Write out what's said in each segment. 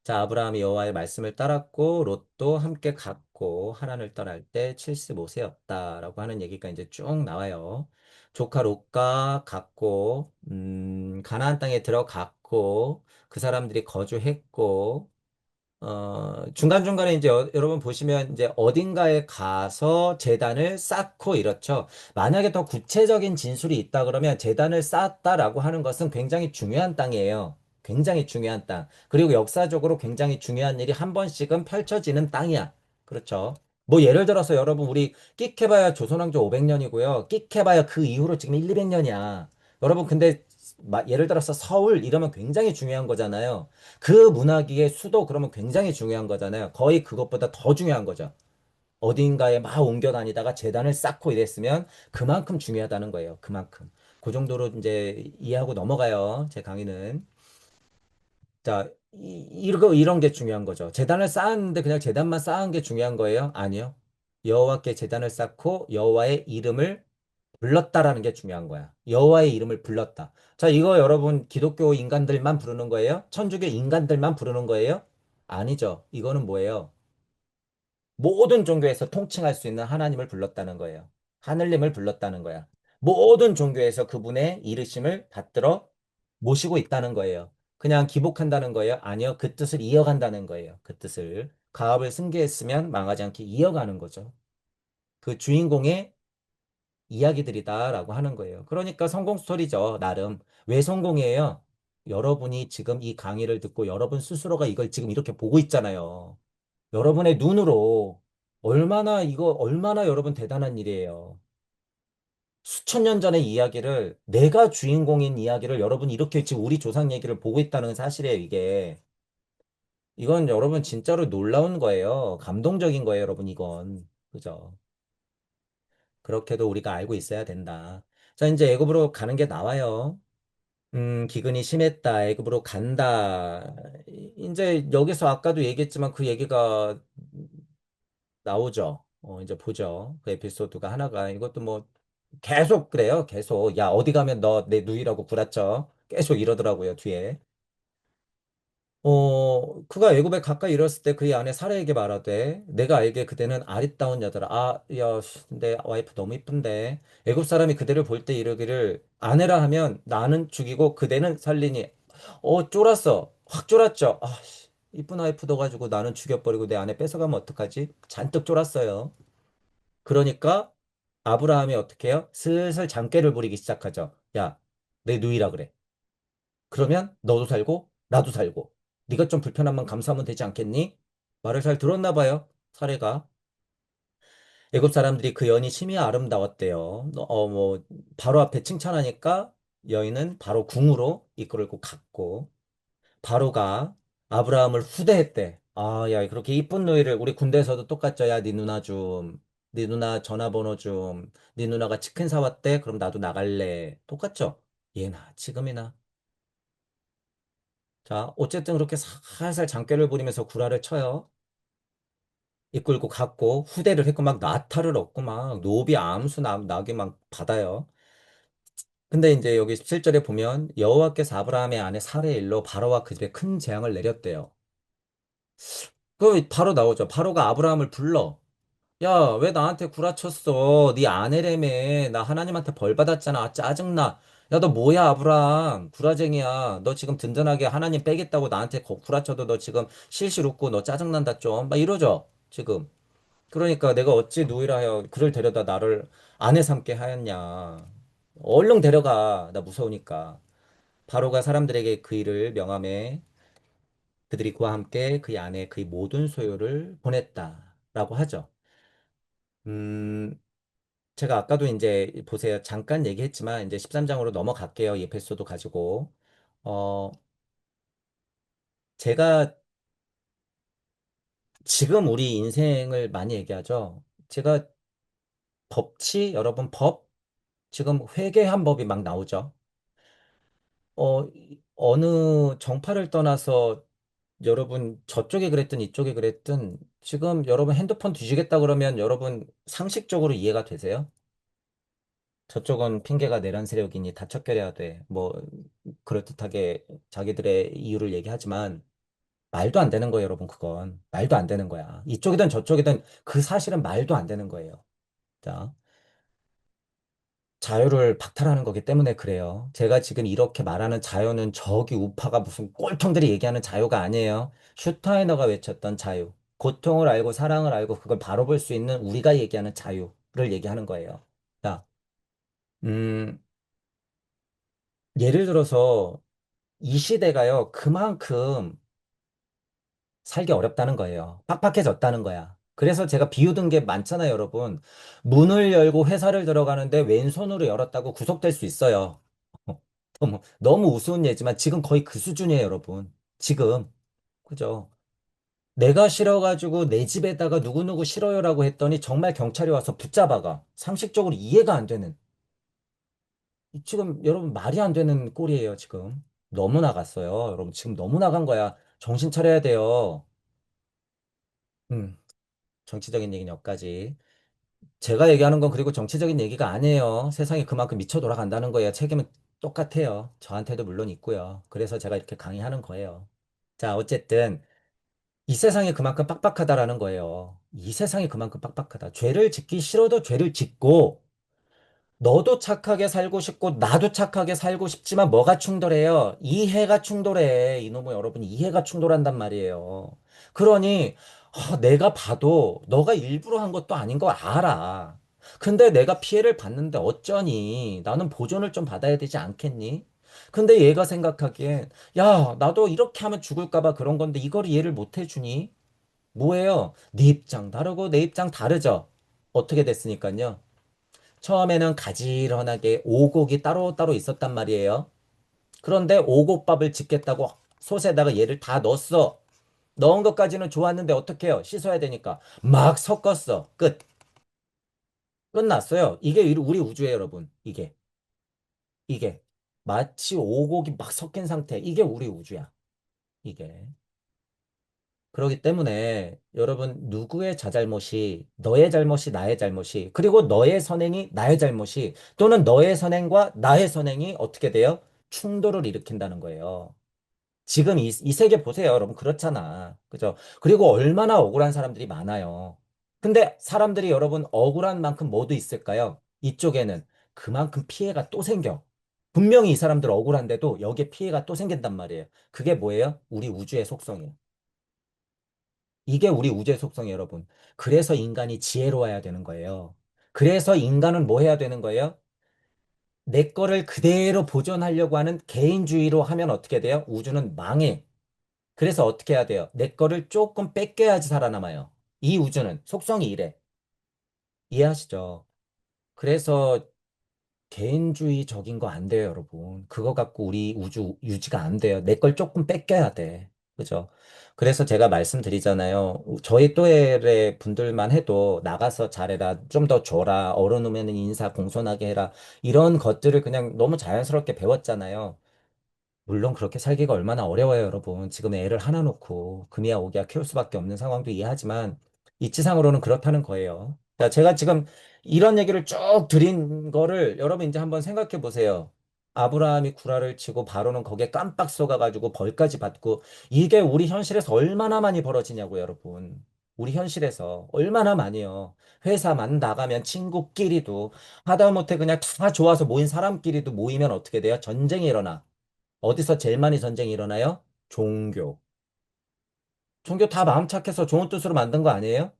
자, 아브라함이 여호와의 말씀을 따랐고 롯도 함께 갔고 하란을 떠날 때 75세였다라고 하는 얘기가 이제 쭉 나와요. 조카 롯과 갔고 가나안 땅에 들어갔고 그 사람들이 거주했고 중간중간에 이제 여러분 보시면 이제 어딘가에 가서 제단을 쌓고 이렇죠. 만약에 더 구체적인 진술이 있다 그러면 제단을 쌓았다라고 하는 것은 굉장히 중요한 땅이에요. 굉장히 중요한 땅. 그리고 역사적으로 굉장히 중요한 일이 한 번씩은 펼쳐지는 땅이야. 그렇죠. 뭐 예를 들어서 여러분 우리 끽해봐야 조선왕조 500년이고요. 끽해봐야 그 이후로 지금 1, 200년이야. 여러분 근데 예를 들어서 서울 이러면 굉장히 중요한 거잖아요. 그 문화기의 수도 그러면 굉장히 중요한 거잖아요. 거의 그것보다 더 중요한 거죠. 어딘가에 막 옮겨 다니다가 재단을 쌓고 이랬으면 그만큼 중요하다는 거예요. 그만큼. 그 정도로 이제 이해하고 넘어가요. 제 강의는. 자, 이런 게 중요한 거죠. 재단을 쌓았는데 그냥 재단만 쌓은 게 중요한 거예요? 아니요. 여호와께 재단을 쌓고 여호와의 이름을 불렀다라는 게 중요한 거야. 여호와의 이름을 불렀다. 자, 이거 여러분 기독교 인간들만 부르는 거예요? 천주교 인간들만 부르는 거예요? 아니죠. 이거는 뭐예요? 모든 종교에서 통칭할 수 있는 하나님을 불렀다는 거예요. 하늘님을 불렀다는 거야. 모든 종교에서 그분의 이르심을 받들어 모시고 있다는 거예요. 그냥 기복한다는 거예요? 아니요. 그 뜻을 이어간다는 거예요. 그 뜻을. 가업을 승계했으면 망하지 않게 이어가는 거죠. 그 주인공의 이야기들이다라고 하는 거예요. 그러니까 성공 스토리죠, 나름. 왜 성공이에요? 여러분이 지금 이 강의를 듣고 여러분 스스로가 이걸 지금 이렇게 보고 있잖아요. 여러분의 눈으로 얼마나 여러분 대단한 일이에요. 수천 년 전의 이야기를 내가 주인공인 이야기를 여러분이 이렇게 지금 우리 조상 얘기를 보고 있다는 사실이에요, 이게. 이건 여러분 진짜로 놀라운 거예요. 감동적인 거예요, 여러분, 이건. 그죠? 그렇게도 우리가 알고 있어야 된다. 자, 이제 애굽으로 가는 게 나와요. 기근이 심했다. 애굽으로 간다. 이제 여기서 아까도 얘기했지만 그 얘기가 나오죠. 이제 보죠. 그 에피소드가 하나가 이것도 뭐 계속 그래요. 계속 야 어디 가면 너 내 누이라고 구라쳐. 계속 이러더라고요. 뒤에. 그가 애굽에 가까이 이뤘을 때 그의 아내 사라에게 말하되 내가 알기에 그대는 아리따운 여자라. 아, 야, 내 와이프 너무 이쁜데 애굽 사람이 그대를 볼 때 이르기를 아내라 하면 나는 죽이고 그대는 살리니. 쫄았어. 확 쫄았죠. 아, 이쁜 와이프 둬가지고 나는 죽여버리고 내 아내 뺏어가면 어떡하지? 잔뜩 쫄았어요. 그러니까 아브라함이 어떻게 해요? 슬슬 장꾀를 부리기 시작하죠. 야, 내 누이라 그래. 그러면 너도 살고 나도 살고 네가 좀 불편한 만 감수하면 되지 않겠니? 말을 잘 들었나 봐요. 사례가. 애굽 사람들이 그 여인이 심히 아름다웠대요. 뭐 바로 앞에 칭찬하니까 여인은 바로 궁으로 이끌고 갔고 바로가 아브라함을 후대했대. 아, 야, 그렇게 이쁜 노이를 우리 군대에서도 똑같죠. 야, 네 누나 좀, 네 누나 전화번호 좀, 네 누나가 치킨 사왔대. 그럼 나도 나갈래. 똑같죠? 예나 지금이나. 자, 어쨌든 그렇게 살살 장꾀를 부리면서 구라를 쳐요. 이끌고 갔고 후대를 했고 막 나타를 얻고 막 노비 암수 나게 막 받아요. 근데 이제 여기 17절에 보면 여호와께서 아브라함의 아내 사레의 일로 바로와 그 집에 큰 재앙을 내렸대요. 그 바로 나오죠. 바로가 아브라함을 불러. 야, 왜 나한테 구라쳤어? 네 아내라며. 나 하나님한테 벌 받았잖아. 아, 짜증나. 야, 너 뭐야, 아브라함. 구라쟁이야. 너 지금 든든하게 하나님 빼겠다고 나한테 구라쳐도 너 지금 실실 웃고 너 짜증난다 좀. 막 이러죠. 지금. 그러니까 내가 어찌 누이라 그를 데려다 나를 아내 삼게 하였냐. 얼른 데려가. 나 무서우니까. 바로가 사람들에게 그 일을 명함에 그들이 그와 함께 그의 아내 그의 모든 소유를 보냈다라고 하죠. 음, 제가 아까도 이제 보세요. 잠깐 얘기했지만 이제 13장으로 넘어갈게요. 이 에피소드 가지고. 어, 제가 지금 우리 인생을 많이 얘기하죠. 제가 여러분 지금 회개한 법이 막 나오죠. 어느 정파를 떠나서 여러분 저쪽에 그랬든 이쪽에 그랬든 지금 여러분 핸드폰 뒤지겠다 그러면 여러분 상식적으로 이해가 되세요? 저쪽은 핑계가 내란 세력이니 다척결해야 돼. 뭐 그럴듯하게 자기들의 이유를 얘기하지만 말도 안 되는 거예요, 여러분. 그건 말도 안 되는 거야. 이쪽이든 저쪽이든 그 사실은 말도 안 되는 거예요. 자, 자유를 박탈하는 거기 때문에 그래요. 제가 지금 이렇게 말하는 자유는 저기 우파가 무슨 꼴통들이 얘기하는 자유가 아니에요. 슈타이너가 외쳤던 자유. 고통을 알고 사랑을 알고 그걸 바로 볼 수 있는 우리가 얘기하는 자유를 얘기하는 거예요. 자, 음, 예를 들어서 이 시대가요, 그만큼 살기 어렵다는 거예요. 팍팍해졌다는 거야. 그래서 제가 비유든 게 많잖아요, 여러분. 문을 열고 회사를 들어가는데 왼손으로 열었다고 구속될 수 있어요. 너무 우스운 예지만 지금 거의 그 수준이에요, 여러분. 지금. 그죠? 내가 싫어가지고 내 집에다가 누구누구 싫어요라고 했더니 정말 경찰이 와서 붙잡아가. 상식적으로 이해가 안 되는. 지금 여러분 말이 안 되는 꼴이에요, 지금. 너무 나갔어요. 여러분 지금 너무 나간 거야. 정신 차려야 돼요. 음, 정치적인 얘기는 여기까지. 제가 얘기하는 건 그리고 정치적인 얘기가 아니에요. 세상이 그만큼 미쳐 돌아간다는 거예요. 책임은 똑같아요. 저한테도 물론 있고요. 그래서 제가 이렇게 강의하는 거예요. 자, 어쨌든 이 세상이 그만큼 빡빡하다라는 거예요. 이 세상이 그만큼 빡빡하다. 죄를 짓기 싫어도 죄를 짓고 너도 착하게 살고 싶고 나도 착하게 살고 싶지만 뭐가 충돌해요? 이해가 충돌해. 이놈의 여러분 이해가 충돌한단 말이에요. 그러니 내가 봐도 너가 일부러 한 것도 아닌 거 알아. 근데 내가 피해를 봤는데 어쩌니? 나는 보존을 좀 받아야 되지 않겠니? 근데 얘가 생각하기엔 야, 나도 이렇게 하면 죽을까 봐 그런 건데 이걸 이해를 못 해주니? 뭐예요? 네 입장 다르고 내 입장 다르죠? 어떻게 됐으니까요? 처음에는 가지런하게 오곡이 따로따로 있었단 말이에요. 그런데 오곡밥을 짓겠다고 솥에다가 얘를 다 넣었어. 넣은 것까지는 좋았는데 어떻게 해요? 씻어야 되니까. 막 섞었어. 끝. 끝났어요. 이게 우리 우주예요, 여러분. 이게. 이게. 마치 오곡이 막 섞인 상태. 이게 우리 우주야. 이게. 그렇기 때문에 여러분 누구의 자잘못이 너의 잘못이 나의 잘못이 그리고 너의 선행이 나의 잘못이 또는 너의 선행과 나의 선행이 어떻게 돼요? 충돌을 일으킨다는 거예요. 지금 이 세계 보세요, 여러분. 그렇잖아. 그죠? 그리고 얼마나 억울한 사람들이 많아요. 근데 사람들이 여러분 억울한 만큼 뭐도 있을까요? 이쪽에는 그만큼 피해가 또 생겨. 분명히 이 사람들 억울한데도 여기에 피해가 또 생긴단 말이에요. 그게 뭐예요? 우리 우주의 속성이에요. 이게 우리 우주의 속성이에요, 여러분. 그래서 인간이 지혜로워야 되는 거예요. 그래서 인간은 뭐 해야 되는 거예요? 내 거를 그대로 보존하려고 하는 개인주의로 하면 어떻게 돼요? 우주는 망해. 그래서 어떻게 해야 돼요? 내 거를 조금 뺏겨야지 살아남아요. 이 우주는 속성이 이래. 이해하시죠? 그래서 개인주의적인 거 안 돼요, 여러분. 그거 갖고 우리 우주 유지가 안 돼요. 내 걸 조금 뺏겨야 돼. 그죠? 그래서 제가 말씀드리잖아요. 저희 또래의 분들만 해도 나가서 잘해라, 좀 더 줘라, 어른 오면 인사 공손하게 해라. 이런 것들을 그냥 너무 자연스럽게 배웠잖아요. 물론 그렇게 살기가 얼마나 어려워요, 여러분. 지금 애를 하나 놓고 금이야 오기야 키울 수밖에 없는 상황도 이해하지만 이치상으로는 그렇다는 거예요. 자, 제가 지금 이런 얘기를 쭉 드린 거를 여러분 이제 한번 생각해 보세요. 아브라함이 구라를 치고 바로는 거기에 깜빡 속아가지고 벌까지 받고 이게 우리 현실에서 얼마나 많이 벌어지냐고, 여러분. 우리 현실에서 얼마나 많이요. 회사만 나가면 친구끼리도 하다못해 그냥 다 좋아서 모인 사람끼리도 모이면 어떻게 돼요? 전쟁이 일어나. 어디서 제일 많이 전쟁이 일어나요? 종교. 종교 다 마음 착해서 좋은 뜻으로 만든 거 아니에요?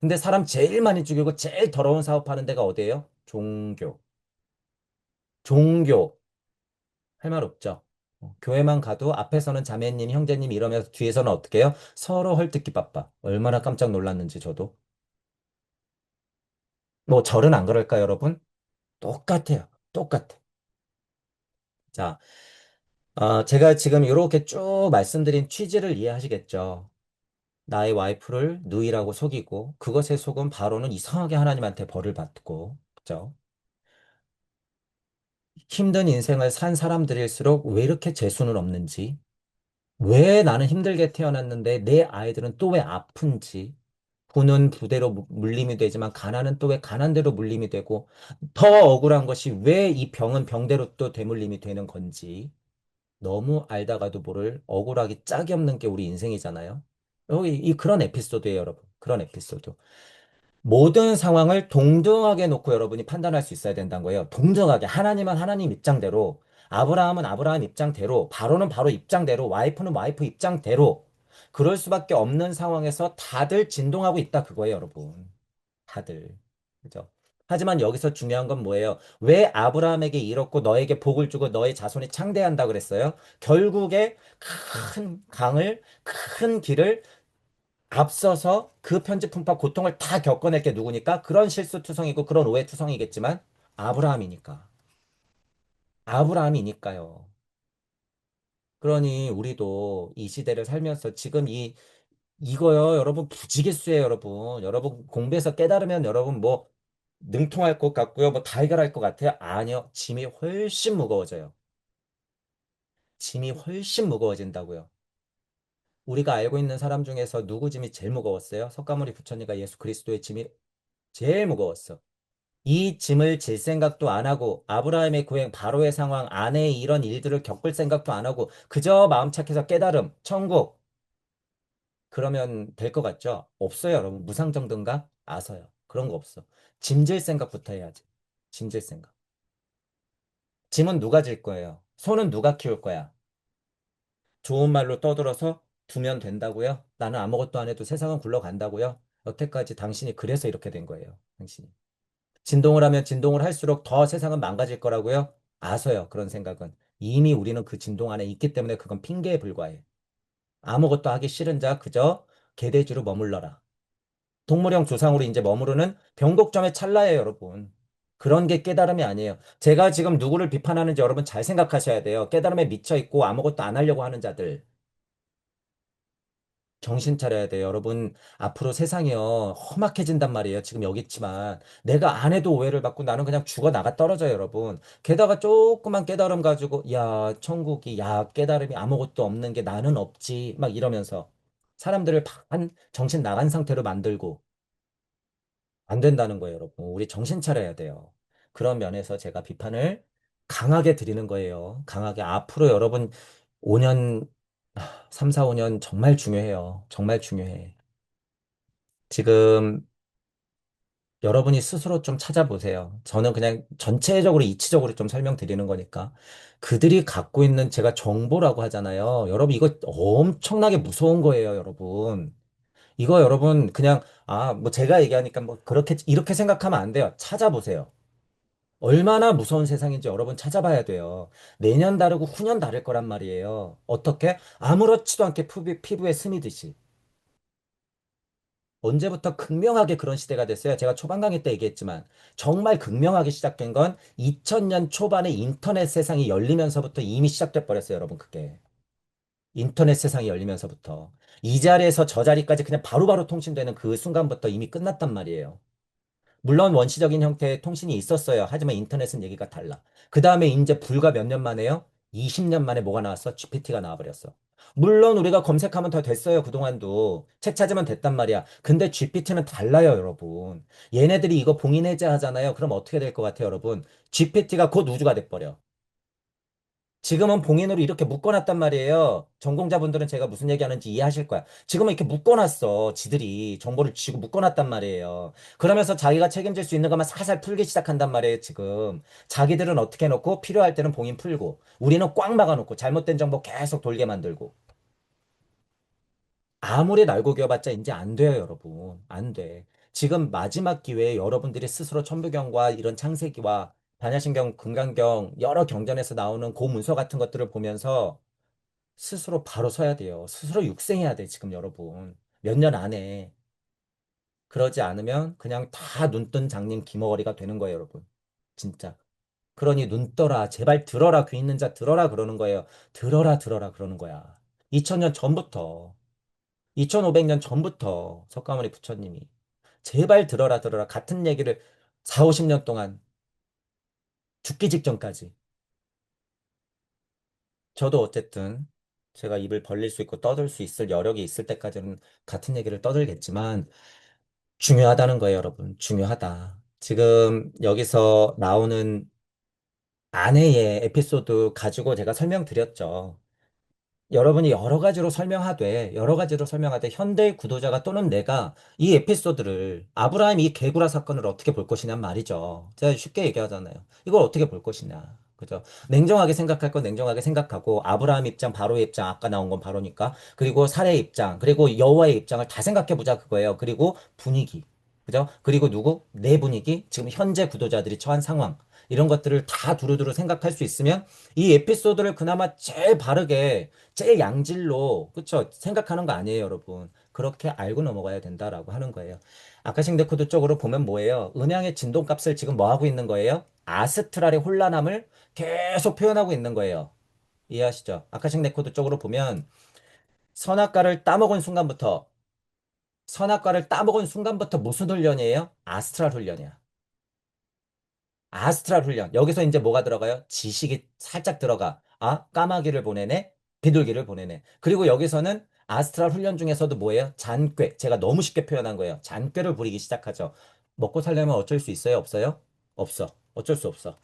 근데 사람 제일 많이 죽이고 제일 더러운 사업하는 데가 어디예요? 종교. 종교. 할 말 없죠. 교회만 가도 앞에서는 자매님, 형제님 이러면서 뒤에서는 어떻게 해요? 서로 헐뜯기 바빠. 얼마나 깜짝 놀랐는지 저도. 뭐 절은 안 그럴까요, 여러분? 똑같아요. 똑같아. 자, 제가 지금 이렇게 쭉 말씀드린 취지를 이해하시겠죠? 나의 와이프를 누이라고 속이고 그것에 속은 바로는 이상하게 하나님한테 벌을 받고 그죠? 힘든 인생을 산 사람들일수록 왜 이렇게 재수는 없는지 왜 나는 힘들게 태어났는데 내 아이들은 또 왜 아픈지 부는 부대로 물림이 되지만 가난은 또 왜 가난대로 물림이 되고 더 억울한 것이 왜 이 병은 병대로 또 되물림이 되는 건지 너무 알다가도 모를 억울하기 짝이 없는 게 우리 인생이잖아요. 여기 이 그런 에피소드예요, 여러분. 그런 에피소드. 모든 상황을 동등하게 놓고 여러분이 판단할 수 있어야 된다는 거예요. 동등하게. 하나님은 하나님 입장대로, 아브라함은 아브라함 입장대로, 바로는 바로 입장대로, 와이프는 와이프 입장대로. 그럴 수밖에 없는 상황에서 다들 진동하고 있다 그거예요, 여러분. 다들. 그죠? 하지만 여기서 중요한 건 뭐예요? 왜 아브라함에게 이렇고 너에게 복을 주고 너의 자손이 창대한다 그랬어요? 결국에 큰 강을, 큰 길을 앞서서 그 편지품과 고통을 다 겪어낼 게 누구니까? 그런 실수투성이고 그런 오해투성이겠지만 아브라함이니까. 아브라함이니까요. 그러니 우리도 이 시대를 살면서 지금 이거요, 여러분 부지기수예요, 여러분. 여러분 공부해서 깨달으면 여러분 뭐 능통할 것 같고요. 뭐 다 해결할 것 같아요. 아니요. 짐이 훨씬 무거워져요. 짐이 훨씬 무거워진다고요. 우리가 알고 있는 사람 중에서 누구 짐이 제일 무거웠어요? 석가모니 부처님과 예수 그리스도의 짐이 제일 무거웠어. 이 짐을 질 생각도 안 하고 아브라함의 고행, 바로의 상황, 아내의 이런 일들을 겪을 생각도 안 하고 그저 마음 착해서 깨달음, 천국 그러면 될 것 같죠? 없어요, 여러분. 무상정든가? 아서요. 그런 거 없어. 짐질 생각부터 해야지. 짐질 생각. 짐은 누가 질 거예요? 소는 누가 키울 거야? 좋은 말로 떠들어서 두면 된다고요? 나는 아무것도 안 해도 세상은 굴러간다고요? 여태까지 당신이 그래서 이렇게 된 거예요. 당신이. 진동을 하면 진동을 할수록 더 세상은 망가질 거라고요? 아서요. 그런 생각은. 이미 우리는 그 진동 안에 있기 때문에 그건 핑계에 불과해. 아무것도 하기 싫은 자 그저 개돼지로 머물러라. 동물형 조상으로 이제 머무르는 변곡점의 찰나예요, 여러분. 그런 게 깨달음이 아니에요. 제가 지금 누구를 비판하는지 여러분 잘 생각하셔야 돼요. 깨달음에 미쳐 있고 아무것도 안 하려고 하는 자들. 정신 차려야 돼요. 여러분, 앞으로 세상이요. 험악해진단 말이에요. 지금 여기 있지만. 내가 안 해도 오해를 받고 나는 그냥 죽어 나가 떨어져요, 여러분. 게다가 조그만 깨달음 가지고, 야, 천국이, 야, 깨달음이 아무것도 없는 게 나는 없지. 막 이러면서 사람들을 반 정신 나간 상태로 만들고 안 된다는 거예요, 여러분. 우리 정신 차려야 돼요. 그런 면에서 제가 비판을 강하게 드리는 거예요. 강하게. 앞으로 여러분 5년, 3, 4, 5년 정말 중요해요. 정말 중요해. 지금 여러분이 스스로 좀 찾아보세요. 저는 그냥 전체적으로 이치적으로 좀 설명드리는 거니까. 그들이 갖고 있는 제가 정보라고 하잖아요. 여러분 이거 엄청나게 무서운 거예요, 여러분. 이거 여러분 그냥 뭐 제가 얘기하니까 뭐 그렇게 이렇게 생각하면 안 돼요. 찾아보세요. 얼마나 무서운 세상인지 여러분 찾아봐야 돼요. 내년 다르고 후년 다를 거란 말이에요. 어떻게? 아무렇지도 않게 피부에 스미듯이. 언제부터 극명하게 그런 시대가 됐어요? 제가 초반 강의 때 얘기했지만 정말 극명하게 시작된 건 2000년 초반에 인터넷 세상이 열리면서부터 이미 시작돼 버렸어요, 여러분 그게. 인터넷 세상이 열리면서부터. 이 자리에서 저 자리까지 그냥 바로바로 통신되는 그 순간부터 이미 끝났단 말이에요. 물론 원시적인 형태의 통신이 있었어요. 하지만 인터넷은 얘기가 달라. 그 다음에 이제 불과 몇 년 만에요? 20년 만에 뭐가 나왔어? GPT가 나와버렸어. 물론 우리가 검색하면 더 됐어요. 그동안도. 책 찾으면 됐단 말이야. 근데 GPT는 달라요, 여러분. 얘네들이 이거 봉인해제 하잖아요. 그럼 어떻게 될 것 같아요, 여러분? GPT가 곧 우주가 돼버려. 지금은 봉인으로 이렇게 묶어놨단 말이에요. 전공자분들은 제가 무슨 얘기하는지 이해하실 거야. 지금은 이렇게 묶어놨어. 지들이 정보를 쥐고 묶어놨단 말이에요. 그러면서 자기가 책임질 수 있는 것만 살살 풀기 시작한단 말이에요, 지금. 자기들은 어떻게 해놓고 필요할 때는 봉인 풀고 우리는 꽉 막아놓고 잘못된 정보 계속 돌게 만들고 아무리 날고 기어봤자 이제 안 돼요, 여러분. 안 돼. 지금 마지막 기회에 여러분들이 스스로 천부경과 이런 창세기와 반야신경, 금강경 여러 경전에서 나오는 고문서 같은 것들을 보면서 스스로 바로 서야 돼요. 스스로 육생해야 돼, 지금 여러분. 몇 년 안에. 그러지 않으면 그냥 다 눈뜬 장님 기머거리가 되는 거예요, 여러분. 진짜. 그러니 눈 떠라. 제발 들어라. 귀 있는 자 들어라. 그러는 거예요. 들어라, 들어라. 그러는 거야. 2000년 전부터, 2500년 전부터 석가모니 부처님이 제발 들어라, 들어라. 같은 얘기를 4, 50년 동안 죽기 직전까지. 저도 어쨌든 제가 입을 벌릴 수 있고 떠들 수 있을 여력이 있을 때까지는 같은 얘기를 떠들겠지만 중요하다는 거예요, 여러분. 중요하다. 지금 여기서 나오는 아내의 에피소드 가지고 제가 설명드렸죠. 여러분이 여러 가지로 설명하되 현대 구도자가 또는 내가 이 에피소드를 아브라함 이 개구라 사건을 어떻게 볼 것이냔 말이죠. 제가 쉽게 얘기하잖아요. 이걸 어떻게 볼 것이냐. 그죠? 냉정하게 생각할 건 냉정하게 생각하고 아브라함 입장, 바로의 입장, 아까 나온 건 바로니까. 그리고 살의 입장, 그리고 여호와의 입장을 다 생각해 보자 그거예요. 그리고 분위기. 그죠? 그리고 누구? 내 분위기, 지금 현재 구도자들이 처한 상황. 이런 것들을 다 두루두루 생각할 수 있으면 이 에피소드를 그나마 제일 바르게 제일 양질로, 그쵸? 생각하는 거 아니에요, 여러분. 그렇게 알고 넘어가야 된다라고 하는 거예요. 아카식 레코드 쪽으로 보면 뭐예요? 음향의 진동값을 지금 뭐 하고 있는 거예요? 아스트랄의 혼란함을 계속 표현하고 있는 거예요. 이해하시죠? 아카식 레코드 쪽으로 보면 선악과를 따먹은 순간부터, 선악과를 따먹은 순간부터 무슨 훈련이에요? 아스트랄 훈련이야. 아스트랄 훈련. 여기서 이제 뭐가 들어가요? 지식이 살짝 들어가. 아, 까마귀를 보내네? 비둘기를 보내네. 그리고 여기서는 아스트랄 훈련 중에서도 뭐예요? 잔꾀. 제가 너무 쉽게 표현한 거예요. 잔꾀를 부리기 시작하죠. 먹고 살려면 어쩔 수 있어요? 없어요? 없어. 어쩔 수 없어.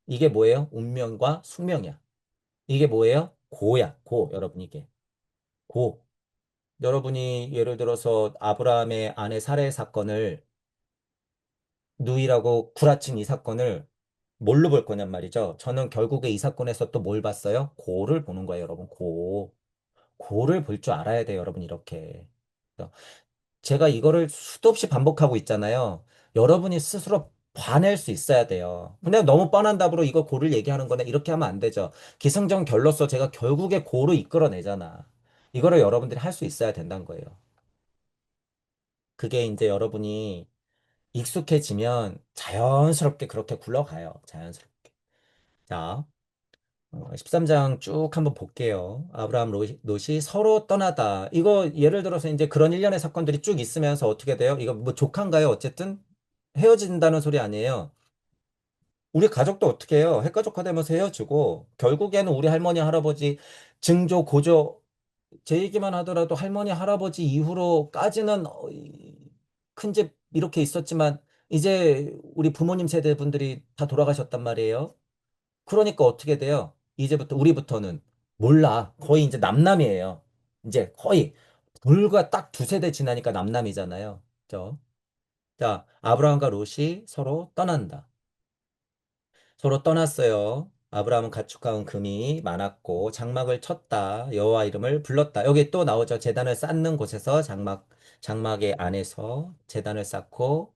이게 뭐예요? 운명과 숙명이야. 이게 뭐예요? 고야. 고. 여러분 이게. 고. 여러분이 예를 들어서 아브라함의 아내 살해 사건을 누이라고 구라친 이 사건을 뭘로 볼 거냔 말이죠. 저는 결국에 이 사건에서 또 뭘 봤어요? 고를 보는 거예요, 여러분. 고. 고를 볼 줄 알아야 돼요, 여러분. 이렇게. 그래서 제가 이거를 수도 없이 반복하고 있잖아요. 여러분이 스스로 봐낼 수 있어야 돼요. 그냥 너무 뻔한 답으로 이거 고를 얘기하는 거네. 이렇게 하면 안 되죠. 기승전결로서 제가 결국에 고를 이끌어내잖아. 이거를 여러분들이 할 수 있어야 된다는 거예요. 그게 이제 여러분이 익숙해지면 자연스럽게 그렇게 굴러가요. 자연스럽게. 자. 13장 쭉 한번 볼게요. 아브라함 롯이 서로 떠나다. 이거 예를 들어서 이제 그런 일련의 사건들이 쭉 있으면서 어떻게 돼요? 이거 뭐 조카인가요? 어쨌든 헤어진다는 소리 아니에요. 우리 가족도 어떻게 해요? 핵가족화되면서 헤어지고 결국에는 우리 할머니, 할아버지 증조, 고조 제 얘기만 하더라도 할머니, 할아버지 이후로까지는 큰 집 이렇게 있었지만 이제 우리 부모님 세대 분들이 다 돌아가셨단 말이에요. 그러니까 어떻게 돼요? 이제부터 우리부터는 몰라. 거의 이제 남남이에요. 이제 거의 불과 딱 두세 대 지나니까 남남이잖아요. 그죠? 자, 아브라함과 롯이 서로 떠난다. 서로 떠났어요. 아브라함은 가축가운 금이 많았고 장막을 쳤다. 여호와 이름을 불렀다. 여기 또 나오죠. 제단을 쌓는 곳에서 장막의 안에서 제단을 쌓고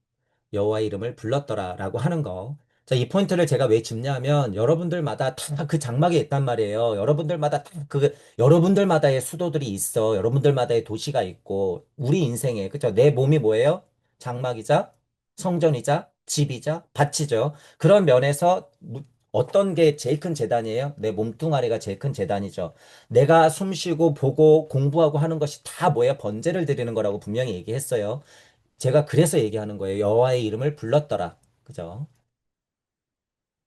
여호와 이름을 불렀더라라고 하는 거. 자, 이 포인트를 제가 왜 짚냐면 여러분들마다 다 그 장막에 있단 말이에요. 여러분들마다 다 그 여러분들마다의 수도들이 있어. 여러분들마다의 도시가 있고 우리 인생에 그죠? 내 몸이 뭐예요? 장막이자 성전이자 집이자 밭이죠. 그런 면에서 어떤 게 제일 큰 재단이에요? 내 몸뚱아리가 제일 큰 재단이죠. 내가 숨 쉬고 보고 공부하고 하는 것이 다 뭐예요? 번제를 드리는 거라고 분명히 얘기했어요. 제가 그래서 얘기하는 거예요. 여호와의 이름을 불렀더라. 그죠?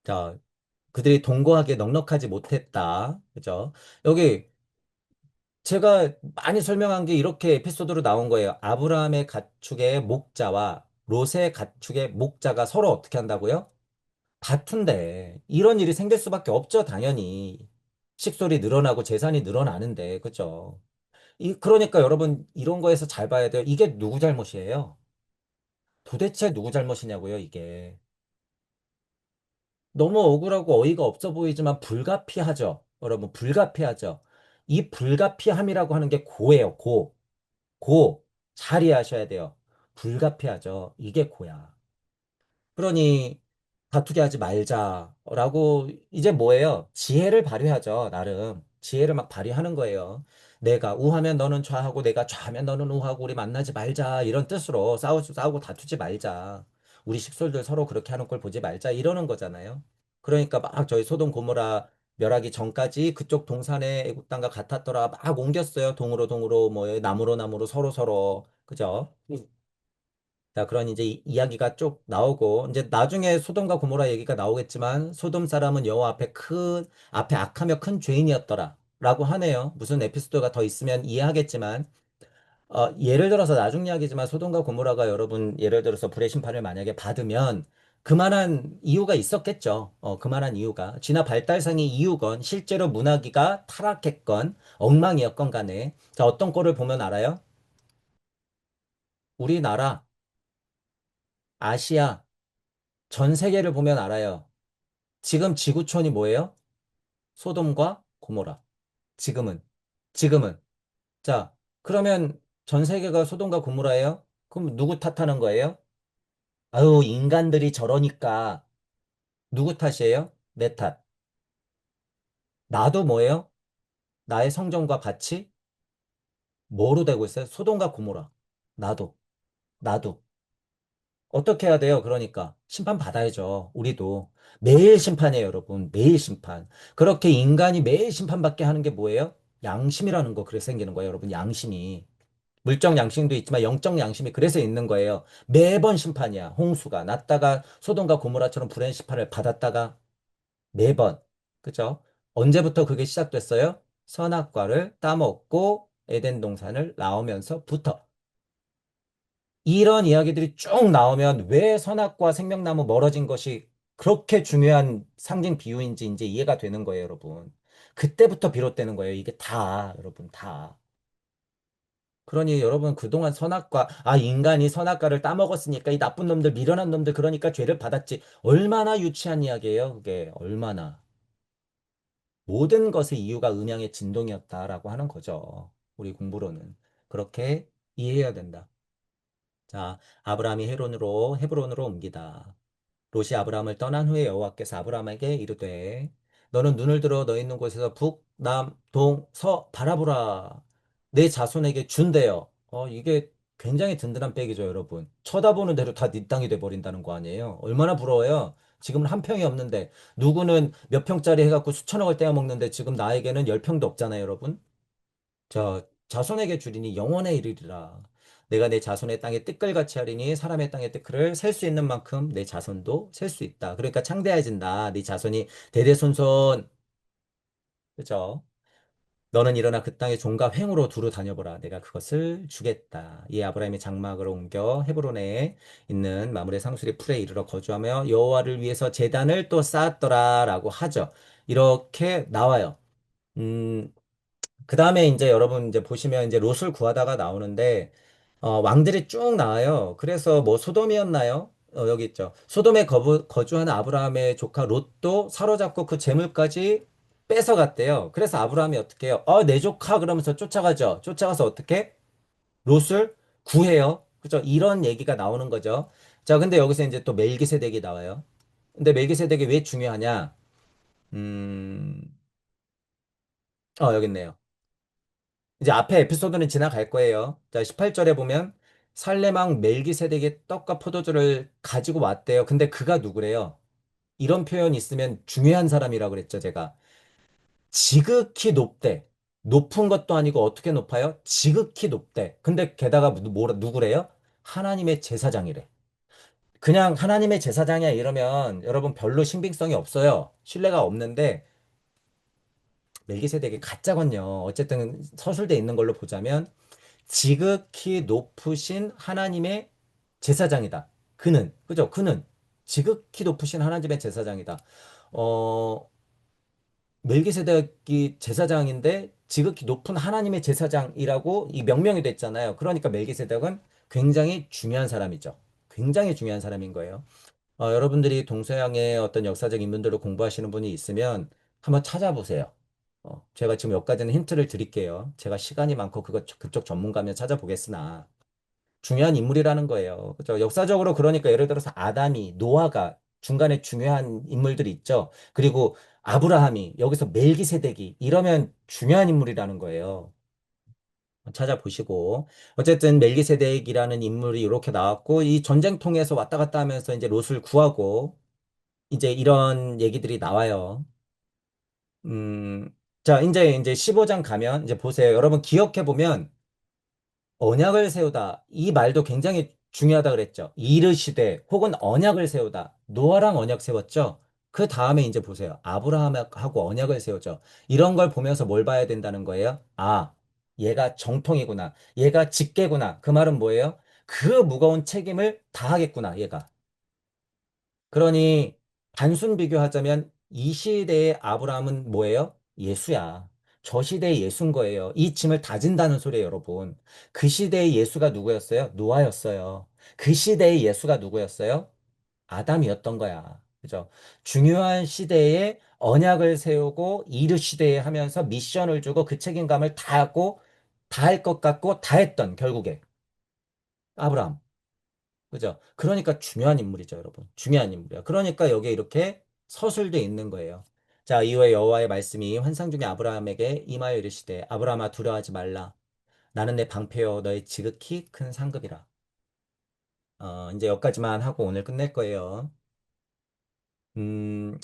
자, 그들이 동거하기에 넉넉하지 못했다. 그죠? 여기 제가 많이 설명한 게 이렇게 에피소드로 나온 거예요. 아브라함의 가축의 목자와 롯의 가축의 목자가 서로 어떻게 한다고요? 다툰데 이런 일이 생길 수밖에 없죠, 당연히. 식솔이 늘어나고 재산이 늘어나는데, 그죠? 그러니까 여러분 이런 거에서 잘 봐야 돼요. 이게 누구 잘못이에요? 도대체 누구 잘못이냐고요, 이게. 너무 억울하고 어이가 없어 보이지만 불가피하죠. 여러분, 불가피하죠. 이 불가피함이라고 하는 게 고예요, 고. 고. 잘 이해하셔야 돼요. 불가피하죠. 이게 고야. 그러니 다투게 하지 말자라고 이제 뭐예요? 지혜를 발휘하죠, 나름. 지혜를 막 발휘하는 거예요. 내가 우하면 너는 좌하고 내가 좌하면 너는 우하고 우리 만나지 말자. 이런 뜻으로 싸우고 다투지 말자. 우리 식솔들 서로 그렇게 하는 걸 보지 말자. 이러는 거잖아요. 그러니까 막 저희 소돔 고모라 멸하기 전까지 그쪽 동산에 애국 땅과 같았더라. 막 옮겼어요. 동으로 동으로 뭐 나무로 나무로 서로 서로. 그죠? 자, 그런 이제 이야기가 쭉 나오고, 이제 나중에 소돔과 고모라 얘기가 나오겠지만, 소돔 사람은 여호와 앞에 앞에 악하며 큰 죄인이었더라. 라고 하네요. 무슨 에피소드가 더 있으면 이해하겠지만, 예를 들어서 나중 이야기지만, 소돔과 고모라가 여러분, 예를 들어서 불의 심판을 만약에 받으면, 그만한 이유가 있었겠죠. 그만한 이유가. 진화 발달상의 이유건, 실제로 문화기가 타락했건, 엉망이었건 간에. 자, 어떤 꼴을 보면 알아요? 우리나라, 아시아, 전 세계를 보면 알아요. 지금 지구촌이 뭐예요? 소돔과 고모라. 지금은. 지금은. 자, 그러면 전 세계가 소돔과 고모라예요? 그럼 누구 탓하는 거예요? 아유, 인간들이 저러니까. 누구 탓이에요? 내 탓. 나도 뭐예요? 나의 성정과 가치? 뭐로 되고 있어요? 소돔과 고모라. 나도. 나도. 어떻게 해야 돼요? 그러니까 심판 받아야죠. 우리도 매일 심판이에요, 여러분. 매일 심판. 그렇게 인간이 매일 심판받게 하는 게 뭐예요? 양심이라는 거 그래서 생기는 거예요, 여러분. 양심이. 물적 양심도 있지만 영적 양심이 그래서 있는 거예요. 매번 심판이야. 홍수가 났다가 소돔과 고모라처럼 불행 심판을 받았다가 매번. 그죠? 언제부터 그게 시작됐어요? 선악과를 따먹고 에덴 동산을 나오면서부터. 이런 이야기들이 쭉 나오면 왜 선악과 생명나무 멀어진 것이 그렇게 중요한 상징 비유인지 이제 이해가 되는 거예요, 여러분. 그때부터 비롯되는 거예요. 이게 다, 여러분, 다. 그러니 여러분 그동안 선악과, 인간이 선악과를 따먹었으니까 이 나쁜 놈들, 미련한 놈들, 그러니까 죄를 받았지. 얼마나 유치한 이야기예요, 그게. 얼마나. 모든 것의 이유가 음양의 진동이었다라고 하는 거죠. 우리 공부로는. 그렇게 이해해야 된다. 자, 아브라함이 헤브론으로 옮기다. 롯이 아브라함을 떠난 후에 여호와께서 아브라함에게 이르되 너는 눈을 들어 너 있는 곳에서 북, 남, 동, 서 바라보라. 내 자손에게 준대요. 이게 굉장히 든든한 백이죠, 여러분. 쳐다보는 대로 다 네 땅이 돼 버린다는 거 아니에요. 얼마나 부러워요. 지금은 한 평이 없는데 누구는 몇 평짜리 해갖고 수천억을 떼어 먹는데 지금 나에게는 열 평도 없잖아요, 여러분. 자손에게 주리니 영원에 이르리라. 내가 내 자손의 땅에 뜨끌같이 하리니 사람의 땅의 뜨끌을 셀 수 있는 만큼 내 자손도 셀 수 있다. 그러니까 창대해진다. 네 자손이 대대손손. 그죠? 너는 일어나 그 땅의 종과 횡으로 두루 다녀보라. 내가 그것을 주겠다. 이 아브라함이 장막으로 옮겨 헤브론에 있는 마므레 상수리 풀에 이르러 거주하며 여호와를 위해서 제단을 또 쌓았더라라고 하죠. 이렇게 나와요. 음, 그 다음에 이제 여러분 이제 보시면 이제 롯을 구하다가 나오는데, 왕들이 쭉 나와요. 그래서 뭐 소돔이었나요? 여기 있죠. 소돔에 거주하는 아브라함의 조카 롯도 사로잡고 그 재물까지 뺏어갔대요. 그래서 아브라함이 어떻게 해요? 내 조카 그러면서 쫓아가죠. 쫓아가서 어떻게? 롯을 구해요. 그죠? 이런 얘기가 나오는 거죠. 자, 근데 여기서 이제 또 멜기세덱이 나와요. 근데 멜기세덱이 왜 중요하냐? 음, 여기 있네요. 이제 앞에 에피소드는 지나갈 거예요. 자, 18절에 보면 살레망 멜기세덱의 떡과 포도주를 가지고 왔대요. 근데 그가 누구래요? 이런 표현 있으면 중요한 사람이라고 그랬죠, 제가. 지극히 높대. 높은 것도 아니고 어떻게 높아요? 지극히 높대. 근데 게다가 누구래요? 하나님의 제사장이래. 그냥 하나님의 제사장이야 이러면 여러분 별로 신빙성이 없어요. 신뢰가 없는데 멜기세덱이 가짜건요. 어쨌든 서술돼 있는 걸로 보자면 지극히 높으신 하나님의 제사장이다. 그죠? 그는 지극히 높으신 하나님의 제사장이다. 어, 멜기세덱이 제사장인데 지극히 높은 하나님의 제사장이라고 이 명명이 됐잖아요. 그러니까 멜기세덱은 굉장히 중요한 사람이죠. 굉장히 중요한 사람인 거예요. 여러분들이 동서양의 어떤 역사적 인물들을 공부하시는 분이 있으면 한번 찾아보세요. 제가 지금 몇 가지는 힌트를 드릴게요. 제가 시간이 많고 그쪽 전문가면 찾아보겠으나 중요한 인물이라는 거예요. 그죠? 역사적으로 그러니까 예를 들어서 아담이, 노아가 중간에 중요한 인물들이 있죠. 그리고 아브라함이, 여기서 멜기세덱이 이러면 중요한 인물이라는 거예요. 찾아보시고. 어쨌든 멜기세덱이라는 인물이 이렇게 나왔고 이 전쟁통에서 왔다 갔다 하면서 이제 롯을 구하고 이제 이런 얘기들이 나와요. 음, 자, 이제 15장 가면 이제 보세요. 여러분 기억해 보면 언약을 세우다. 이 말도 굉장히 중요하다 그랬죠. 이르시되 혹은 언약을 세우다. 노아랑 언약 세웠죠. 그 다음에 이제 보세요. 아브라함하고 언약을 세우죠. 이런 걸 보면서 뭘 봐야 된다는 거예요? 얘가 정통이구나. 얘가 직계구나. 그 말은 뭐예요? 그 무거운 책임을 다하겠구나, 얘가. 그러니 단순 비교하자면 이 시대의 아브라함은 뭐예요? 예수야. 저 시대의 예수인 거예요. 이 짐을 다진다는 소리예요, 여러분. 그 시대의 예수가 누구였어요? 노아였어요. 그 시대의 예수가 누구였어요? 아담이었던 거야. 그죠? 중요한 시대에 언약을 세우고 이르 시대에 하면서 미션을 주고 그 책임감을 다 하고 다 할 것 같고 다 했던 결국에 아브라함. 그죠? 그러니까 중요한 인물이죠, 여러분. 중요한 인물이야. 그러니까 여기에 이렇게 서술돼 있는 거예요. 자, 이후에 여호와의 말씀이 환상 중에 아브라함에게 임하여 이르시되 아브라함아 두려워하지 말라. 나는 내 방패여 너의 지극히 큰 상급이라. 이제 여기까지만 하고 오늘 끝낼 거예요.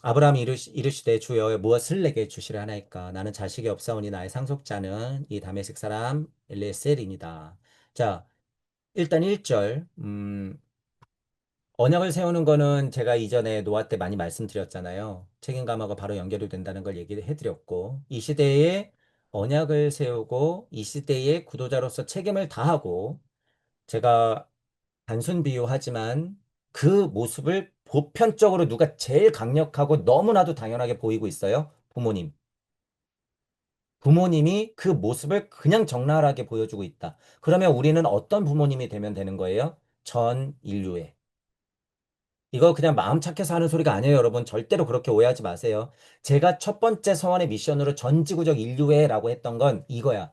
아브라함이 이르시되 주여 무엇을 내게 주시려 하나이까 나는 자식이 없사오니 나의 상속자는 이 다메섹 사람 엘ie셀이니이다. 자, 일단 1절 언약을 세우는 거는 제가 이전에 노아 때 많이 말씀드렸잖아요. 책임감하고 바로 연결이 된다는 걸 얘기를 해드렸고 이 시대에 언약을 세우고 이 시대의 구도자로서 책임을 다하고 제가 단순 비유하지만 그 모습을 보편적으로 누가 제일 강력하고 너무나도 당연하게 보이고 있어요? 부모님. 부모님이 그 모습을 그냥 적나라하게 보여주고 있다. 그러면 우리는 어떤 부모님이 되면 되는 거예요? 전 인류에. 이거 그냥 마음 착해서 하는 소리가 아니에요, 여러분. 절대로 그렇게 오해하지 마세요. 제가 첫 번째 서원의 미션으로 전 지구적 인류애라고 했던 건 이거야.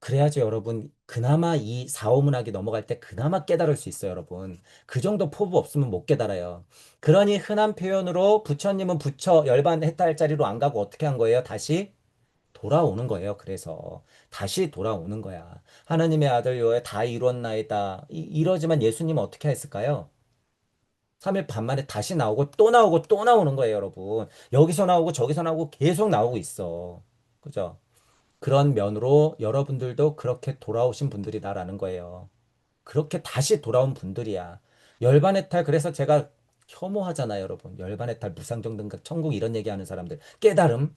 그래야지 여러분 그나마 이 사오문학이 넘어갈 때 그나마 깨달을 수 있어요, 여러분. 그 정도 포부 없으면 못 깨달아요. 그러니 흔한 표현으로 부처님은 부처 열반했다 할 자리로 안 가고 어떻게 한 거예요? 다시 돌아오는 거예요. 그래서 다시 돌아오는 거야. 하나님의 아들 요에 다 이뤘나이다. 이러지만 예수님은 어떻게 했을까요? 3일 반 만에 다시 나오고 또 나오고 또 나오는 거예요, 여러분. 여기서 나오고 저기서 나오고 계속 나오고 있어. 그죠? 그런 면으로 여러분들도 그렇게 돌아오신 분들이다라는 거예요. 그렇게 다시 돌아온 분들이야. 열반의 탈, 그래서 제가 혐오하잖아요, 여러분. 열반의 탈, 무상정 등극, 천국 이런 얘기하는 사람들. 깨달음?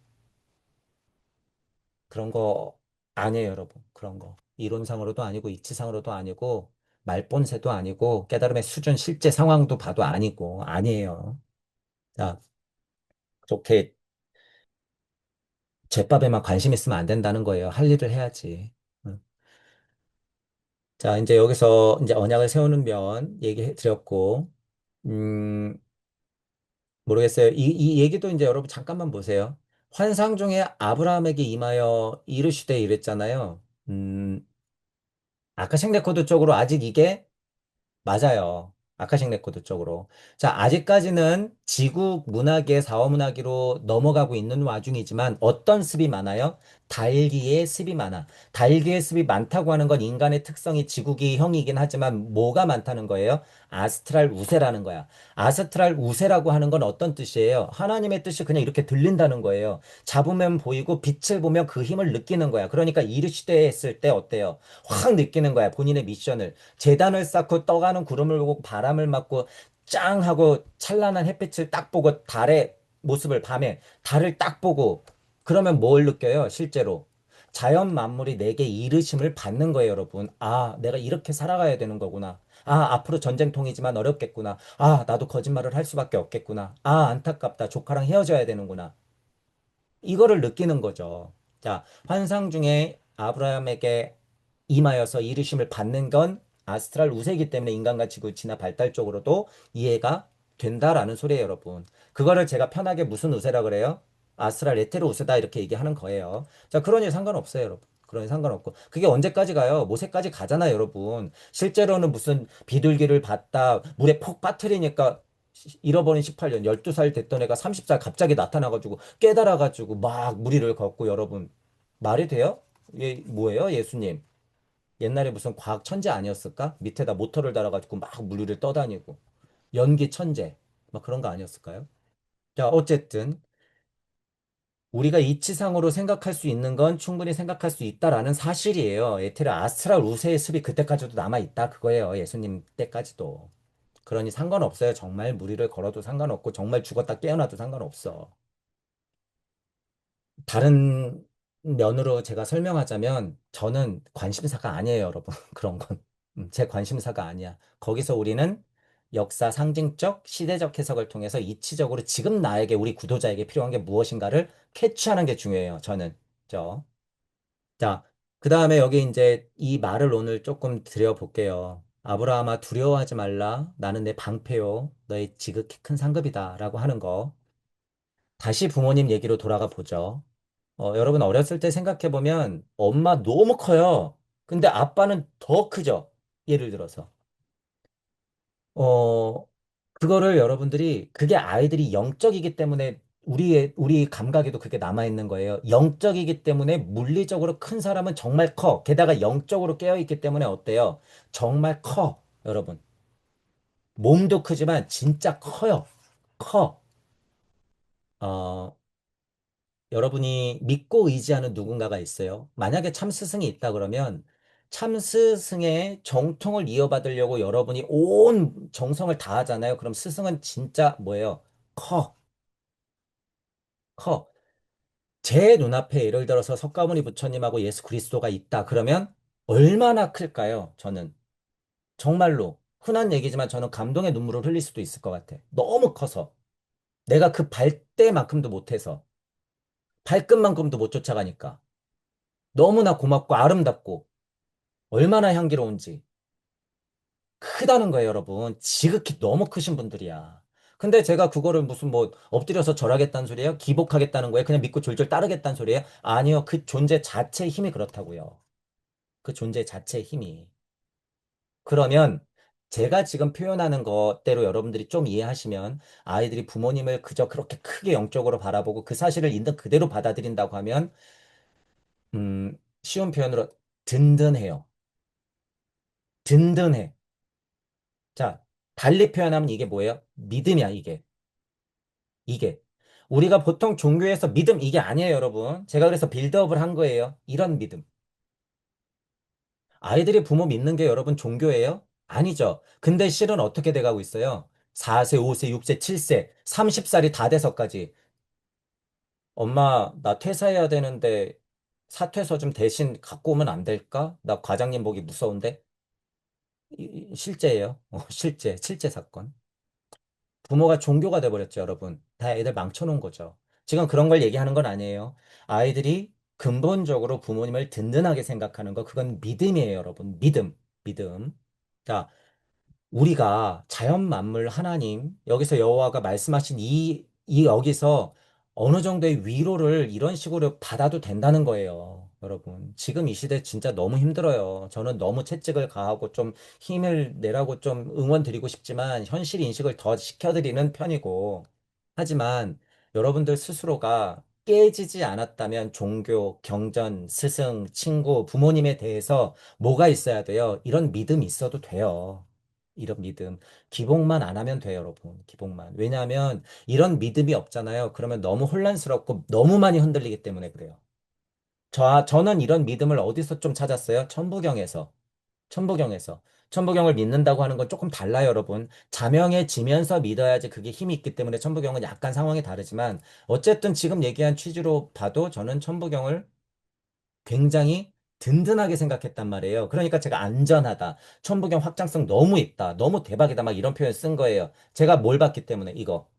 그런 거 아니에요, 여러분. 그런 거. 이론상으로도 아니고, 이치상으로도 아니고, 말본세도 아니고, 깨달음의 수준, 실제 상황도 봐도 아니고, 아니에요. 자, 그렇게 제밥에만 관심 있으면 안 된다는 거예요. 할 일을 해야지. 응. 자, 이제 여기서 이제 언약을 세우는 면 얘기해 드렸고, 음, 모르겠어요. 이 얘기도 이제 여러분 잠깐만 보세요. 환상 중에 아브라함에게 임하여 이르시되 이랬잖아요. 아카식 레코드 쪽으로 아직 이게 맞아요. 아카식 레코드 쪽으로. 자, 아직까지는 지구 문화계, 사원 문화계로 넘어가고 있는 와중이지만 어떤 습이 많아요? 달기의 습이 많아. 달기의 습이 많다고 하는 건 인간의 특성이 지구기형이긴 하지만 뭐가 많다는 거예요? 아스트랄 우세라는 거야. 아스트랄 우세라고 하는 건 어떤 뜻이에요? 하나님의 뜻이 그냥 이렇게 들린다는 거예요. 잡으면 보이고 빛을 보면 그 힘을 느끼는 거야. 그러니까 이르시되 했을 때 어때요? 확 느끼는 거야. 본인의 미션을. 재단을 쌓고 떠가는 구름을 보고 바람을 맞고 짱 하고 찬란한 햇빛을 딱 보고 달의 모습을 밤에 달을 딱 보고 그러면 뭘 느껴요? 실제로. 자연 만물이 내게 이르심을 받는 거예요, 여러분. 아, 내가 이렇게 살아가야 되는 거구나. 아, 앞으로 전쟁통이지만 어렵겠구나. 아, 나도 거짓말을 할 수밖에 없겠구나. 아, 안타깝다. 조카랑 헤어져야 되는구나. 이거를 느끼는 거죠. 자, 환상 중에 아브라함에게 임하여서 이르심을 받는 건 아스트랄 우세이기 때문에 인간과 지구 진화 발달 쪽으로도 이해가 된다라는 소리예요, 여러분. 그거를 제가 편하게 무슨 우세라 그래요? 아스트랄 에테르 우세다 이렇게 얘기하는 거예요. 자, 그러니 상관없어요, 여러분. 그러니 상관없고. 그게 언제까지 가요? 모세까지 가잖아요, 여러분. 실제로는 무슨 비둘기를 봤다, 물에 폭 빠뜨리니까 잃어버린 18년, 12살 됐던 애가 30살 갑자기 나타나가지고 깨달아가지고 막 무리를 걷고 여러분. 말이 돼요? 뭐예요, 예수님? 옛날에 무슨 과학 천재 아니었을까? 밑에다 모터를 달아가지고 막 물리를 떠다니고 연기 천재 막 그런 거 아니었을까요? 자, 어쨌든 우리가 이치상으로 생각할 수 있는 건 충분히 생각할 수 있다라는 사실이에요. 에테르 아스트랄 우세의 습이 그때까지도 남아 있다 그거예요. 예수님 때까지도. 그러니 상관없어요. 정말 무리를 걸어도 상관없고 정말 죽었다 깨어나도 상관없어. 다른 면으로 제가 설명하자면 저는 관심사가 아니에요, 여러분. 그런 건. 제 관심사가 아니야. 거기서 우리는 역사 상징적, 시대적 해석을 통해서 이치적으로 지금 나에게, 우리 구도자에게 필요한 게 무엇인가를 캐치하는 게 중요해요. 저는. 저. 자, 그 다음에 여기 이제 이 말을 오늘 조금 드려볼게요. 아브라함아 두려워하지 말라. 나는 내 방패요. 너의 지극히 큰 상급이다. 라고 하는 거. 다시 부모님 얘기로 돌아가 보죠. 여러분 어렸을 때 생각해보면 엄마 너무 커요. 근데 아빠는 더 크죠. 예를 들어서. 어, 그거를 여러분들이, 그게 아이들이 영적이기 때문에 우리 감각에도 그게 남아있는 거예요. 영적이기 때문에 물리적으로 큰 사람은 정말 커. 게다가 영적으로 깨어있기 때문에 어때요? 정말 커, 여러분. 몸도 크지만 진짜 커요. 커. 어, 여러분이 믿고 의지하는 누군가가 있어요. 만약에 참 스승이 있다 그러면 참 스승의 정통을 이어받으려고 여러분이 온 정성을 다하잖아요. 그럼 스승은 진짜 뭐예요? 커, 커. 제 눈앞에 예를 들어서 석가모니 부처님하고 예수 그리스도가 있다. 그러면 얼마나 클까요? 저는 정말로 흔한 얘기지만 저는 감동의 눈물을 흘릴 수도 있을 것 같아. 너무 커서 내가 그 발대만큼도 못해서 발끝만큼도 못 쫓아가니까 너무나 고맙고 아름답고 얼마나 향기로운지 크다는 거예요, 여러분. 지극히 너무 크신 분들이야. 근데 제가 그거를 무슨 뭐 엎드려서 절하겠다는 소리예요? 기복하겠다는 거예요? 그냥 믿고 졸졸 따르겠다는 소리예요? 아니요. 그 존재 자체의 힘이 그렇다고요. 그 존재 자체의 힘이. 그러면 제가 지금 표현하는 것대로 여러분들이 좀 이해하시면 아이들이 부모님을 그저 그렇게 크게 영적으로 바라보고 그 사실을 있는 그대로 받아들인다고 하면 쉬운 표현으로 든든해요. 든든해. 자, 달리 표현하면 이게 뭐예요? 믿음이야, 이게. 이게. 우리가 보통 종교에서 믿음 이게 아니에요, 여러분. 제가 그래서 빌드업을 한 거예요. 이런 믿음. 아이들이 부모 믿는 게 여러분 종교예요? 아니죠. 근데 실은 어떻게 돼가고 있어요? 4세, 5세, 6세, 7세, 30살이 다 돼서까지. 엄마, 나 퇴사해야 되는데 사퇴서 좀 대신 갖고 오면 안 될까? 나 과장님 보기 무서운데? 실제예요. 실제 사건. 부모가 종교가 돼버렸죠, 여러분. 다 애들 망쳐놓은 거죠. 지금 그런 걸 얘기하는 건 아니에요. 아이들이 근본적으로 부모님을 든든하게 생각하는 거, 그건 믿음이에요, 여러분. 믿음. 자, 우리가 자연 만물 하나님, 여기서 여호와가 말씀하신 이 여기서 어느 정도의 위로를 이런 식으로 받아도 된다는 거예요, 여러분. 지금 이 시대 진짜 너무 힘들어요. 저는 너무 채찍을 가하고 좀 힘을 내라고 좀 응원 드리고 싶지만 현실 인식을 더 시켜드리는 편이고. 하지만 여러분들 스스로가 깨지지 않았다면 종교, 경전, 스승, 친구, 부모님에 대해서 뭐가 있어야 돼요? 이런 믿음이 있어도 돼요. 이런 믿음. 기복만 안 하면 돼요, 여러분. 기복만. 왜냐하면 이런 믿음이 없잖아요. 그러면 너무 혼란스럽고 너무 많이 흔들리기 때문에 그래요. 저는 이런 믿음을 어디서 좀 찾았어요? 천부경에서. 천부경에서. 천부경을 믿는다고 하는 건 조금 달라요, 여러분. 자명해지면서 믿어야지 그게 힘이 있기 때문에 천부경은 약간 상황이 다르지만 어쨌든 지금 얘기한 취지로 봐도 저는 천부경을 굉장히 든든하게 생각했단 말이에요. 그러니까 제가 안전하다. 천부경 확장성 너무 있다. 너무 대박이다. 막 이런 표현 쓴 거예요. 제가 뭘 봤기 때문에 이거.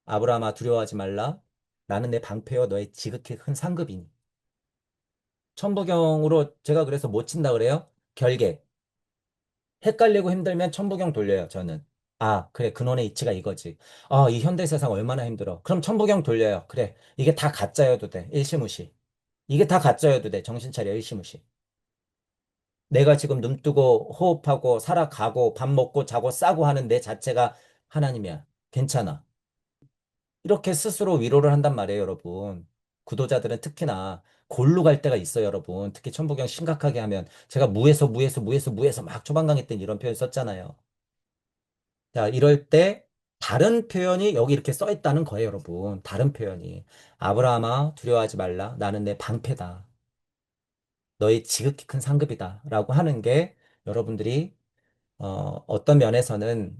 아브라함아 두려워하지 말라. 나는 내 방패여 너의 지극히 큰 상급이니. 천부경으로 제가 그래서 못 친다 그래요? 결계. 헷갈리고 힘들면 천부경 돌려요, 저는. 아, 그래. 근원의 이치가 이거지. 아, 이 현대 세상 얼마나 힘들어. 그럼 천부경 돌려요. 그래. 이게 다 가짜여도 돼. 일시무시. 이게 다 가짜여도 돼. 정신 차려. 일시무시. 내가 지금 눈 뜨고 호흡하고 살아가고 밥 먹고 자고 싸고 하는 내 자체가 하나님이야. 괜찮아. 이렇게 스스로 위로를 한단 말이에요, 여러분. 구도자들은 특히나 골로 갈 때가 있어요, 여러분. 특히 천부경 심각하게 하면 제가 무에서 막 초반강의 때 이런 표현 썼잖아요. 자, 이럴 때 다른 표현이 여기 이렇게 써 있다는 거예요, 여러분. 다른 표현이. 아브라함아, 두려워하지 말라. 나는 내 방패다. 너의 지극히 큰 상급이다. 라고 하는 게 여러분들이 어떤 면에서는,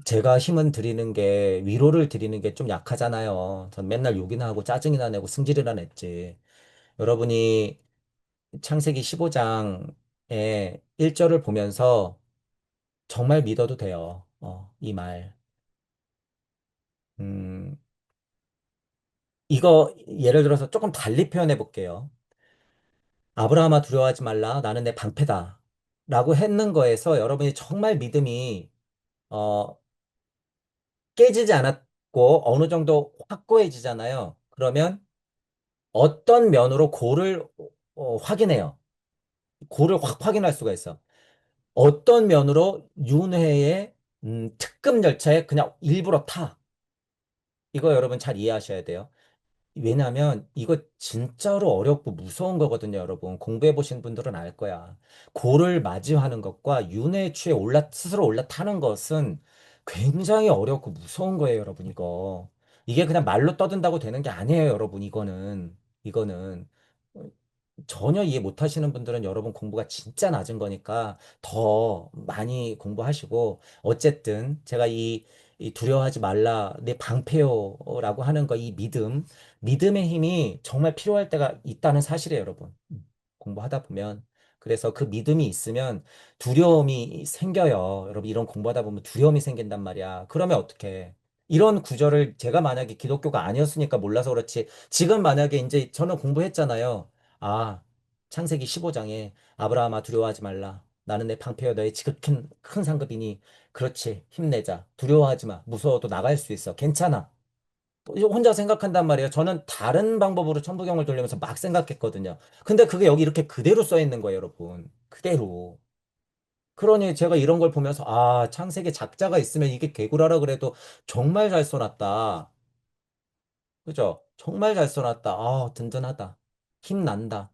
제가 힘은 드리는 게, 위로를 드리는 게 좀 약하잖아요. 전 맨날 욕이나 하고 짜증이나 내고 승질이나 냈지. 여러분이 창세기 15장의 1절을 보면서 정말 믿어도 돼요. 이 말. 음, 이거 예를 들어서 조금 달리 표현해 볼게요. 아브라함아 두려워하지 말라. 나는 내 방패다. 라고 했는 거에서 여러분이 정말 믿음이 어, 깨지지 않았고 어느 정도 확고해지잖아요. 그러면 어떤 면으로 고를 확인해요. 고를 확 확인할 수가 있어. 어떤 면으로 윤회의 특급 열차에 그냥 일부러 타. 이거 여러분 잘 이해하셔야 돼요. 왜냐면 이거 진짜로 어렵고 무서운 거거든요, 여러분. 공부해 보신 분들은 알 거야. 고를 맞이하는 것과 윤회의 추에 스스로 올라타는 것은 굉장히 어렵고 무서운 거예요, 여러분, 이거. 이게 그냥 말로 떠든다고 되는 게 아니에요, 여러분, 이거는. 전혀 이해 못 하시는 분들은 여러분 공부가 진짜 낮은 거니까 더 많이 공부하시고, 어쨌든 제가 이 두려워하지 말라, 내 방패요라고 하는 거, 이 믿음의 힘이 정말 필요할 때가 있다는 사실이에요, 여러분. 공부하다 보면. 그래서 그 믿음이 있으면 두려움이 생겨요. 여러분, 이런 공부하다 보면 두려움이 생긴단 말이야. 그러면 어떡해? 이런 구절을 제가 만약에 기독교가 아니었으니까 몰라서 그렇지. 지금 만약에 이제 저는 공부했잖아요. 아, 창세기 15장에 아브라함아 두려워하지 말라. 나는 내 방패여 너의 지극히 큰 상급이니 그렇지. 힘내자. 두려워하지 마. 무서워도 나갈 수 있어. 괜찮아. 혼자 생각한단 말이에요. 저는 다른 방법으로 천부경을 돌리면서 막 생각했거든요. 근데 그게 여기 이렇게 그대로 써 있는 거예요, 여러분. 그대로. 그러니 제가 이런 걸 보면서 아, 창세기 작자가 있으면 이게 개구라라 그래도 정말 잘 써놨다. 그죠? 정말 잘 써놨다. 아, 든든하다. 힘난다.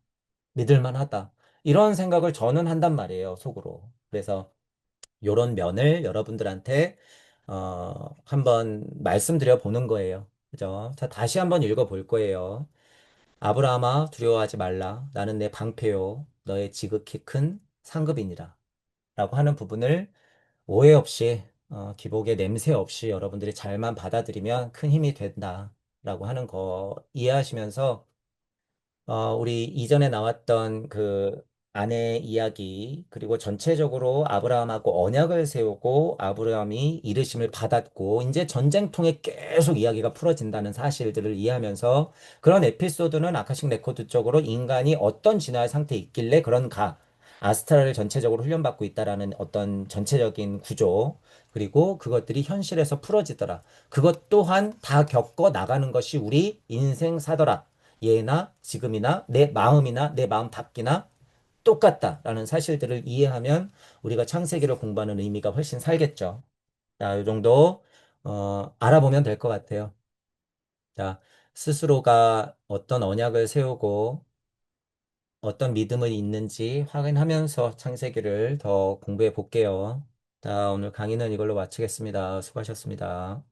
믿을만하다. 이런 생각을 저는 한단 말이에요, 속으로. 그래서 요런 면을 여러분들한테 한번 말씀드려 보는 거예요. 그죠? 자, 다시 한번 읽어 볼 거예요. 아브라함아 두려워하지 말라. 나는 내 방패요. 너의 지극히 큰 상급이니라. 라고 하는 부분을 오해 없이 기복의 냄새 없이 여러분들이 잘만 받아들이면 큰 힘이 된다. 라고 하는 거 이해하시면서 우리 이전에 나왔던 그 아내 이야기, 그리고 전체적으로 아브라함하고 언약을 세우고 아브라함이 이르심을 받았고, 이제 전쟁통에 계속 이야기가 풀어진다는 사실들을 이해하면서 그런 에피소드는 아카식 레코드 쪽으로 인간이 어떤 진화의 상태에 있길래 그런가, 아스트랄을 전체적으로 훈련받고 있다라는 어떤 전체적인 구조, 그리고 그것들이 현실에서 풀어지더라. 그것 또한 다 겪어 나가는 것이 우리 인생사더라. 예나 지금이나 내 마음이나 내 마음 밖이나 똑같다라는 사실들을 이해하면 우리가 창세기를 공부하는 의미가 훨씬 살겠죠. 자, 이 정도 알아보면 될 것 같아요. 자, 스스로가 어떤 언약을 세우고 어떤 믿음을 있는지 확인하면서 창세기를 더 공부해 볼게요. 자, 오늘 강의는 이걸로 마치겠습니다. 수고하셨습니다.